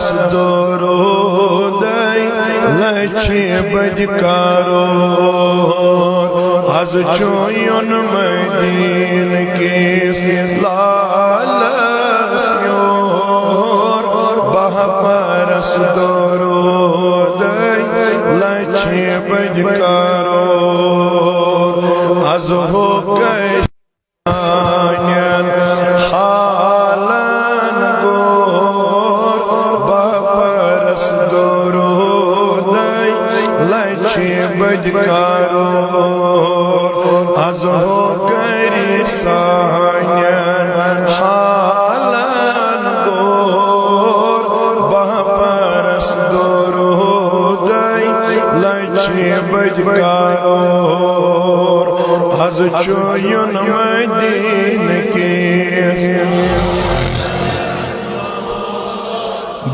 پرست درود لچھ بدکارو از چوین مدین کیس لالس یور بہ پرست درود لچھ بدکارو از ہو کشانین حالن گور بہ پرست درود لچھ بدکارو از ہو کری سانین حالن گور بہ پرست درود لچھ بدکارو از چوین مدین کیس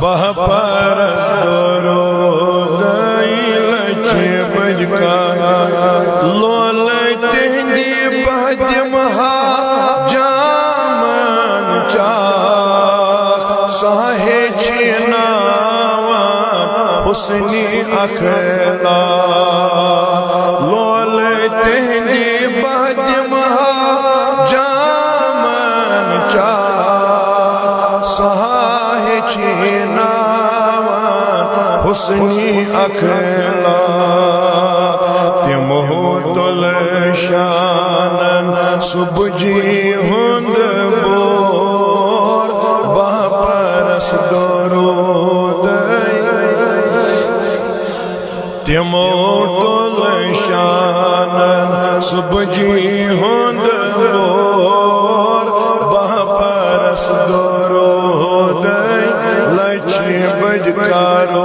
بہ پرست درود لچھ بدکارو لول تہندی بہدمہا جامن چاک ساہے چھناوان حسنی اخلاق لول تہندی بہدمہا جامن چاک ساہے چھناوان حسنی اخلاق تمہو دل شانن سبجی ہند بور بہ پرست درود تمہو دل شانن سبجی ہند بور بہ پرست درود لچھ بدکارو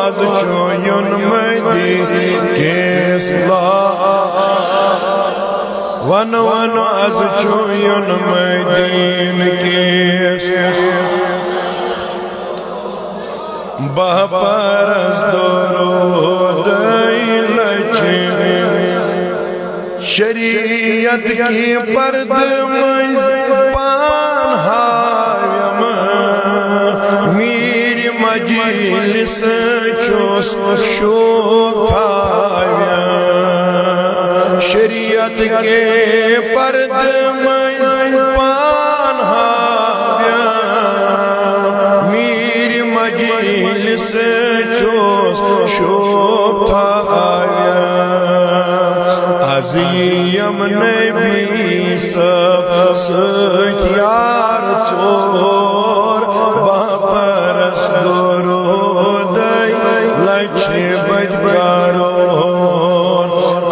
از چوین مدین کیس ون ون از چوین مدین کیس بہ پرست درود لچھ شریعت کی پرد مز پان ہاویم میر مجلس چوس شوب تھاویم شریعت کے پرد مز پان ہاویم میر مجلس چوس شوب تھاویم عظیم نبی سب ستیار چور بہ پرست درود لچھ بدکارو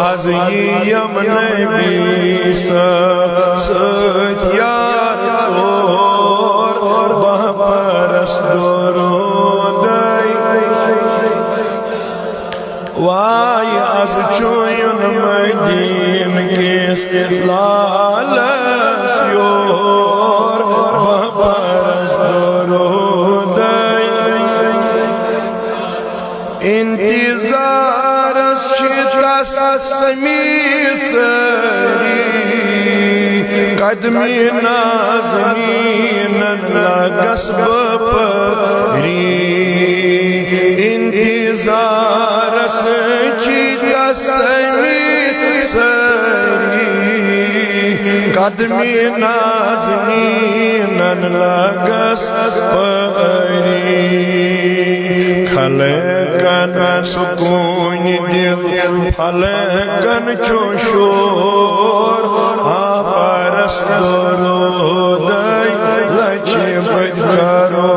عظیم نبی سب ستیار چور بہ پرست درود وائی از چوین مدین کیس لالس یور بہ پرست درود انتظارس چیتس سمیت سری قدمی نازنینن لگس بپری انتظارس چیتس سمیت سری قدمی نازنینن لگس بپری کھلکن سکون دل پھلکن چوشور آ پرست درود لچھ بدکارو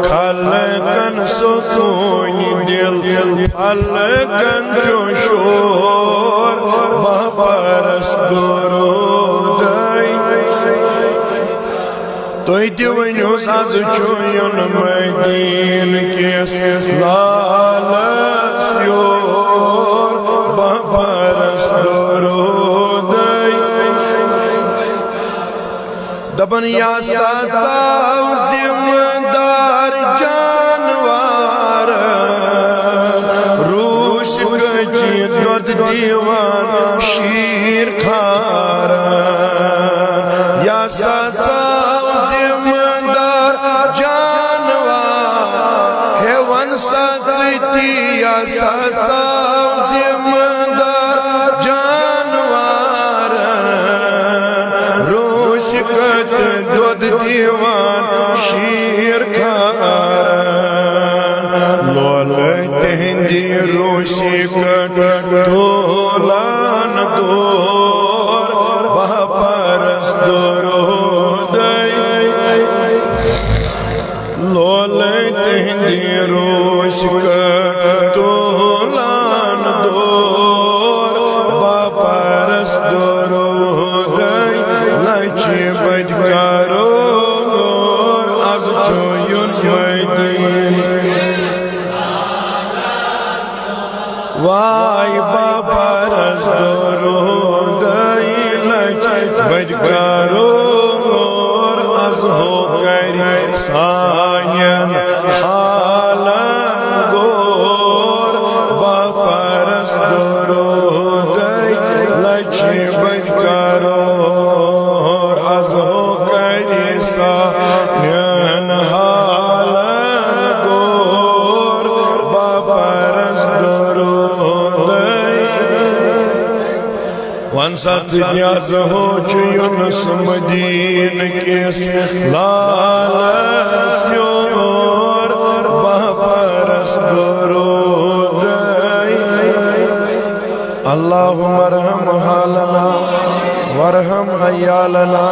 کھلکن سکون دل پھلکن چوشور بہ پرست درود توی دیونیوز از چوین مدین کیس لالس یور بہ پرست درود دبن یا ساتاو زمدار جانوار روش گجی دود دیوان شیر کھارا یا ساتاو زمدار جانوار دیا سچاو زمدار جانوار روش کت دود دیوان شیر کھارن لول تہندی روشی کت دولان دور بہپرس درودائی لول تہندی روش کت دولان دور بہپرس درودائی لچی بج کرور از چوین مدین وای بہپرس درودائی لچی بج کرور از ہو کر سانین حالن گور بہپرس درودائی لچی بج کرور از ہو کر سانین حالن گور بہپرس درودائی وان سات نیاز ہو چونس مدین کس لالس یور بہپرس درودائی اللہم ارحم حالنا وارحم حیالنا